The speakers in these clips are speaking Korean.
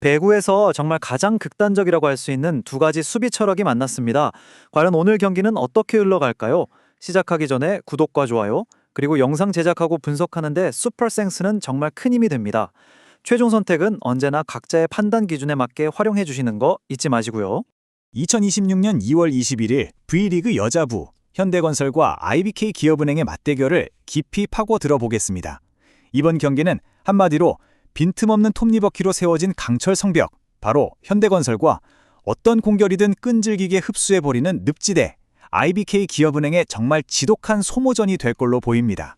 배구에서 정말 가장 극단적이라고 할 수 있는 두 가지 수비 철학이 만났습니다. 과연 오늘 경기는 어떻게 흘러갈까요? 시작하기 전에 구독과 좋아요, 그리고 영상 제작하고 분석하는데 슈퍼센스는 정말 큰 힘이 됩니다. 최종 선택은 언제나 각자의 판단 기준에 맞게 활용해 주시는 거 잊지 마시고요. 2026년 2월 21일 V리그 여자부 현대건설과 IBK 기업은행의 맞대결을 깊이 파고 들어보겠습니다. 이번 경기는 한마디로 빈틈없는 톱니바퀴로 세워진 강철 성벽, 바로 현대건설과 어떤 공격이든 끈질기게 흡수해버리는 늪지대 IBK 기업은행의 정말 지독한 소모전이 될 걸로 보입니다.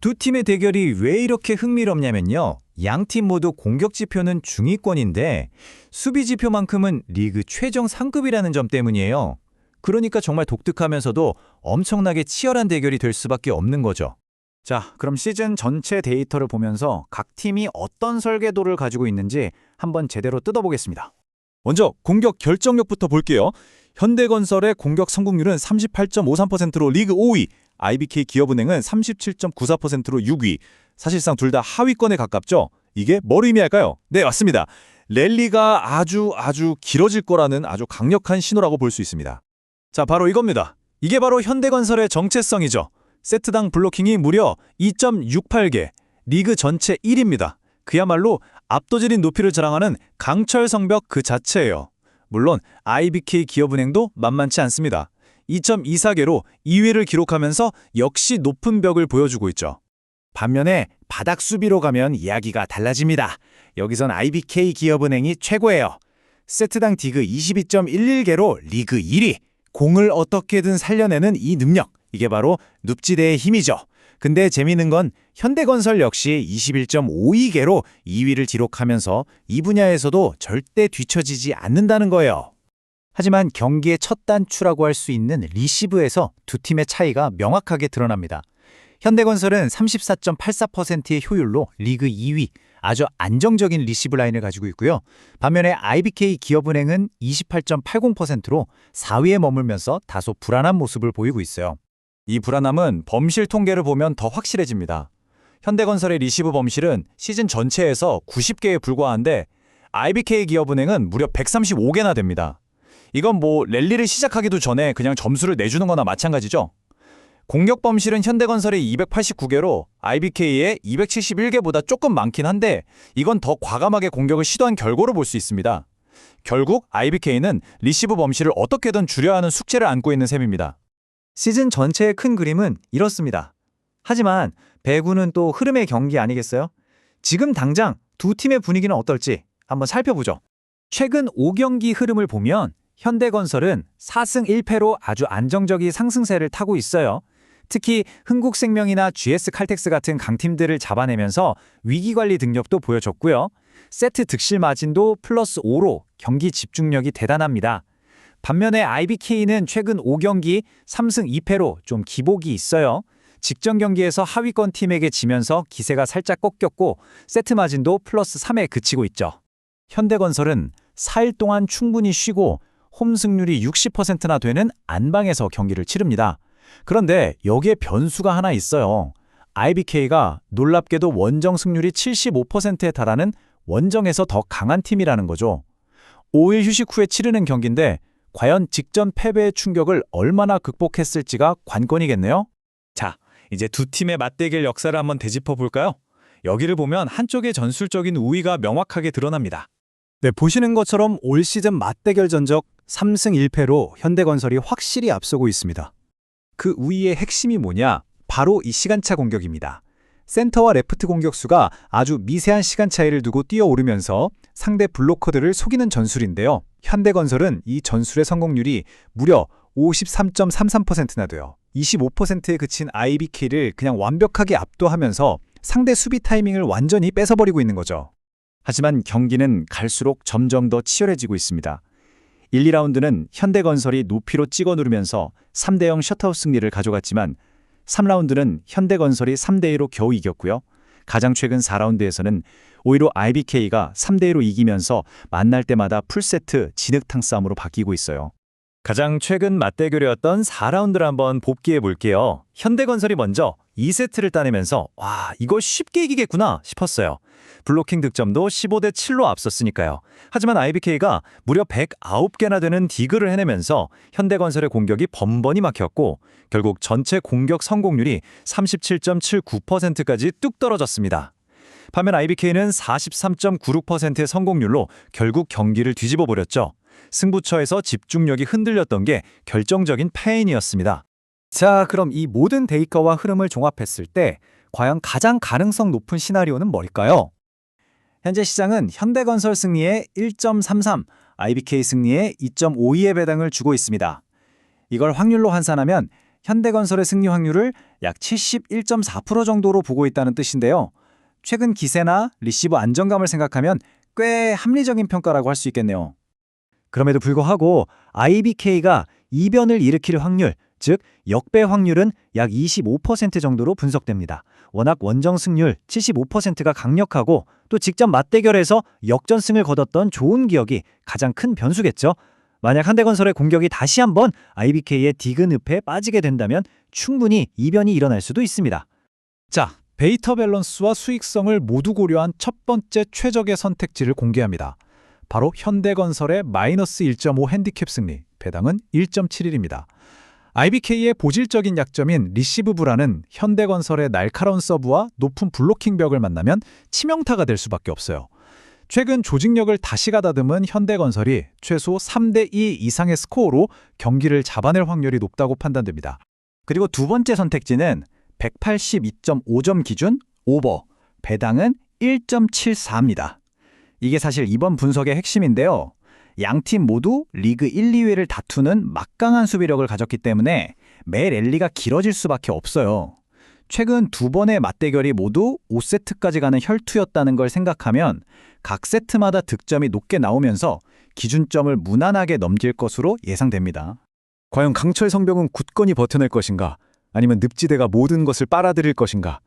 두 팀의 대결이 왜 이렇게 흥미롭냐면요. 양 팀 모두 공격 지표는 중위권인데 수비 지표만큼은 리그 최정 상급이라는 점 때문이에요. 그러니까 정말 독특하면서도 엄청나게 치열한 대결이 될 수밖에 없는 거죠. 자, 그럼 시즌 전체 데이터를 보면서 각 팀이 어떤 설계도를 가지고 있는지 한번 제대로 뜯어보겠습니다. 먼저 공격 결정력부터 볼게요. 현대건설의 공격 성공률은 38.53%로 리그 5위, IBK 기업은행은 37.94%로 6위. 사실상 둘 다 하위권에 가깝죠? 이게 뭘 의미할까요? 네, 맞습니다. 랠리가 아주 길어질 거라는 아주 강력한 신호라고 볼 수 있습니다. 자, 바로 이겁니다. 이게 바로 현대건설의 정체성이죠. 세트당 블로킹이 무려 2.68개, 리그 전체 1위입니다. 그야말로 압도적인 높이를 자랑하는 강철 성벽 그 자체예요. 물론 IBK 기업은행도 만만치 않습니다. 2.24개로 2위를 기록하면서 역시 높은 벽을 보여주고 있죠. 반면에 바닥 수비로 가면 이야기가 달라집니다. 여기선 IBK 기업은행이 최고예요. 세트당 디그 22.11개로 리그 1위. 공을 어떻게든 살려내는 이 능력, 이게 바로 늪지대의 힘이죠. 근데 재미있는 건 현대건설 역시 21.52개로 2위를 기록하면서 이 분야에서도 절대 뒤처지지 않는다는 거예요. 하지만 경기의 첫 단추라고 할 수 있는 리시브에서 두 팀의 차이가 명확하게 드러납니다. 현대건설은 34.84%의 효율로 리그 2위, 아주 안정적인 리시브 라인을 가지고 있고요. 반면에 IBK 기업은행은 28.80%로 4위에 머물면서 다소 불안한 모습을 보이고 있어요. 이 불안함은 범실 통계를 보면 더 확실해집니다. 현대건설의 리시브 범실은 시즌 전체에서 90개에 불과한데 IBK 기업은행은 무려 135개나 됩니다. 이건 랠리를 시작하기도 전에 그냥 점수를 내주는 거나 마찬가지죠. 공격 범실은 현대건설이 289개로 IBK의 271개보다 조금 많긴 한데 이건 더 과감하게 공격을 시도한 결과로 볼 수 있습니다. 결국 IBK는 리시브 범실을 어떻게든 줄여야 하는 숙제를 안고 있는 셈입니다. 시즌 전체의 큰 그림은 이렇습니다. 하지만 배구는 또 흐름의 경기 아니겠어요? 지금 당장 두 팀의 분위기는 어떨지 한번 살펴보죠. 최근 5경기 흐름을 보면 현대건설은 4승 1패로 아주 안정적인 상승세를 타고 있어요. 특히 흥국생명이나 GS칼텍스 같은 강팀들을 잡아내면서 위기관리 능력도 보여줬고요. 세트 득실 마진도 플러스 5로 경기 집중력이 대단합니다. 반면에 IBK는 최근 5경기 3승 2패로 좀 기복이 있어요. 직전 경기에서 하위권 팀에게 지면서 기세가 살짝 꺾였고 세트 마진도 플러스 3에 그치고 있죠. 현대건설은 4일 동안 충분히 쉬고 홈 승률이 60%나 되는 안방에서 경기를 치릅니다. 그런데 여기에 변수가 하나 있어요. IBK가 놀랍게도 원정 승률이 75%에 달하는 원정에서 더 강한 팀이라는 거죠. 5일 휴식 후에 치르는 경기인데 과연 직전 패배의 충격을 얼마나 극복했을지가 관건이겠네요. 자, 이제 두 팀의 맞대결 역사를 한번 되짚어 볼까요? 여기를 보면 한쪽의 전술적인 우위가 명확하게 드러납니다. 네, 보시는 것처럼 올 시즌 맞대결 전적 3승 1패로 현대건설이 확실히 앞서고 있습니다. 그 우위의 핵심이 뭐냐? 바로 이 시간차 공격입니다. 센터와 레프트 공격수가 아주 미세한 시간 차이를 두고 뛰어오르면서 상대 블로커들을 속이는 전술인데요. 현대건설은 이 전술의 성공률이 무려 53.33%나 돼요. 25%에 그친 IBK를 그냥 완벽하게 압도하면서 상대 수비 타이밍을 완전히 뺏어버리고 있는 거죠. 하지만 경기는 갈수록 점점 더 치열해지고 있습니다. 1, 2라운드는 현대건설이 높이로 찍어 누르면서 3대0 셧아웃 승리를 가져갔지만 3라운드는 현대건설이 3대2로 겨우 이겼고요. 가장 최근 4라운드에서는 오히려 IBK가 3대2로 이기면서 만날 때마다 풀세트 진흙탕 싸움으로 바뀌고 있어요. 가장 최근 맞대결이었던 4라운드를 한번 복귀해 볼게요. 현대건설이 먼저 2세트를 따내면서 와, 이거 쉽게 이기겠구나 싶었어요. 블로킹 득점도 15대 7로 앞섰으니까요. 하지만 IBK가 무려 109개나 되는 디그를 해내면서 현대건설의 공격이 번번이 막혔고 결국 전체 공격 성공률이 37.79%까지 뚝 떨어졌습니다. 반면 IBK는 43.96%의 성공률로 결국 경기를 뒤집어 버렸죠. 승부처에서 집중력이 흔들렸던 게 결정적인 패인이었습니다. 자, 그럼 이 모든 데이터와 흐름을 종합했을 때 과연 가장 가능성 높은 시나리오는 뭘까요? 현재 시장은 현대건설 승리에 1.33, IBK 승리에 2.52의 배당을 주고 있습니다. 이걸 확률로 환산하면 현대건설의 승리 확률을 약 71.4% 정도로 보고 있다는 뜻인데요. 최근 기세나 리시브 안정감을 생각하면 꽤 합리적인 평가라고 할 수 있겠네요. 그럼에도 불구하고 IBK가 이변을 일으킬 확률, 즉 역배 확률은 약 25% 정도로 분석됩니다. 워낙 원정 승률 75%가 강력하고 또 직접 맞대결에서 역전승을 거뒀던 좋은 기억이 가장 큰 변수겠죠. 만약 현대건설의 공격이 다시 한번 IBK의 디귿 늪에 빠지게 된다면 충분히 이변이 일어날 수도 있습니다. 자, 베이터 밸런스와 수익성을 모두 고려한 첫 번째 최적의 선택지를 공개합니다. 바로 현대건설의 마이너스 1.5 핸디캡 승리, 배당은 1.71입니다. IBK의 보질적인 약점인 리시브 불안은 현대건설의 날카로운 서브와 높은 블로킹 벽을 만나면 치명타가 될 수밖에 없어요. 최근 조직력을 다시 가다듬은 현대건설이 최소 3대2 이상의 스코어로 경기를 잡아낼 확률이 높다고 판단됩니다. 그리고 두 번째 선택지는 182.5점 기준 오버, 배당은 1.74입니다. 이게 사실 이번 분석의 핵심인데요. 양팀 모두 리그 1, 2위를 다투는 막강한 수비력을 가졌기 때문에 매 랠리가 길어질 수밖에 없어요. 최근 두 번의 맞대결이 모두 5세트까지 가는 혈투였다는 걸 생각하면 각 세트마다 득점이 높게 나오면서 기준점을 무난하게 넘길 것으로 예상됩니다. 과연 강철 성병은 굳건히 버텨낼 것인가? 아니면 늪지대가 모든 것을 빨아들일 것인가?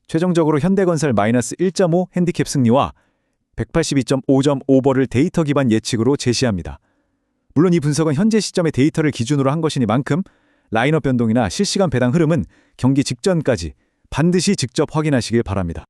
최종적으로 현대건설 마이너스 1.5 핸디캡 승리와 182.5점 오버를 데이터 기반 예측으로 제시합니다. 물론 이 분석은 현재 시점의 데이터를 기준으로 한 것이니만큼 라인업 변동이나 실시간 배당 흐름은 경기 직전까지 반드시 직접 확인하시길 바랍니다.